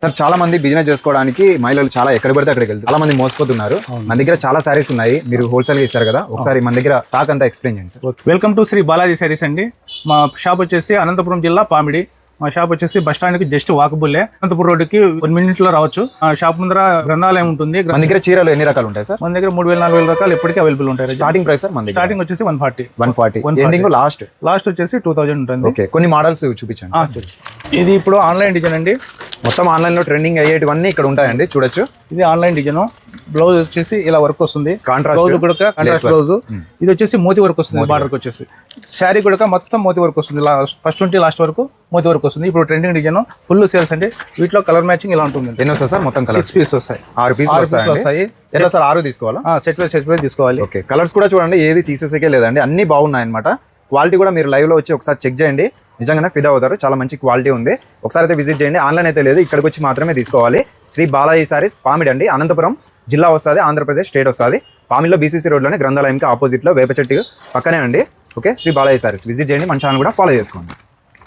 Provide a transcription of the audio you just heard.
Sir చాలా మంది business చేసుకోవడానికి మహిళలు చాలా ఎక్కడ పడితే అక్కడికి వెళ్తారు, చాలా మంది మోసపోతున్నారు. మన దగ్గర చాలా సారీస్ ఉన్నాయి, మీరు హోల్సేల్ గా ఇస్తారు కదా, ఒకసారి మన దగ్గర స్టాక్ అంతా ఎక్స్ప్లెయిన్ చేయండి sir. Welcome to Shri Balaji sarees అండి. మా షాప్ వచ్చేసి అనంతపురం జిల్లా పామిడి. మా షాప్ వచ్చేసి బస్ స్టాండ్ కి జస్ట్ వాకబుల్లే. అనంతపురం రోడ్డుకి 1 minute లో రావచ్చు. షాప్ ముందర గ్రంథాలయం ఉంటుంది. మన దగ్గర చీరలు ఎన్ని రకాలు ఉంటాయి సార్? మన దగ్గర 3000-4000 రకాలు ఎప్పటికీ అవైలబుల్ ఉంటాయి. Starting price sir? మన స్టార్టింగ్ వచ్చేసి 140 ఎండింగ్ లాస్ట్ వచ్చేసి 2000 ఉంటుంది. ఓకే, కొన్ని మోడల్స్ చూపించండి. ఇది ఇప్పుడు ఆన్లైన్ డిజైన్ అండి. మొత్తం ఆన్లైన్ లో ట్రెండింగ్ అయ్యేటివన్నీ ఇక్కడ ఉంటాయండి, చూడొచ్చు. ఇది ఆన్లైన్ డిజైన్. బ్లౌజ్ వచ్చేసి ఇలా వర్క్ వస్తుంది, కాంట్రాస్ట్ బ్లౌజ్ కూడా కాంట్రాస్ట్ బ్లౌజ్. ఇది వచ్చేసి మోతి వర్క్ వస్తుంది, బార్డర్ వచ్చేసి. శారీ కూడా మొత్తం మోతి వర్క్ వస్తుంది, ఫస్ట్ నుండి లాస్ట్ వరకు మోతి వర్క్ వస్తుంది. ఇప్పుడు ట్రెండింగ్ డిజైన్, ఫుల్ సేల్స్ అండి. వీటిలో కలర్ మ్యాచింగ్ ఇలా ఉంటుంది. ఎన్ని వస్తాయి సార్? మొత్తం 6 పీస్ వస్తాయి. 6 పీసులు వస్తాయి. ఎట్లా సార్? 6 తీసుకోవాలా? సెట్ వైజ్ తీసుకోవాలి. ఓకే, కలర్స్ కూడా చూడండి, ఏది తీసేసేకే లేదండి, అన్ని బాగున్నాయి అనమాట. క్వాలిటీ కూడా మీరు లైవ్ లో వచ్చి ఒకసారి చెక్ చేయండి, నిజంగానే ఫిదా అవుతారు. చాలా మంచి క్వాలిటీ ఉంది, ఒకసారి అయితే విజిట్ చేయండి. ఆన్లైన్ అయితే లేదు, ఇక్కడికి వచ్చి మాత్రమే తీసుకోవాలి. శ్రీ బాలాజీ సారీస్ పామిడి అండి, అనంతపురం జిల్లా వస్తుంది, ఆంధ్రప్రదేశ్ స్టేట్ వస్తుంది. పామిడిలో బీసీసీ రోడ్లోనే గ్రంథాలయంకి ఆపోజిట్లో వేప చెట్టు పక్కనే అండి. ఓకే, శ్రీ బాలాజీ సారీస్ విజిట్ చేయండి, మన ఛానల్ కూడా ఫాలో చేసుకోండి.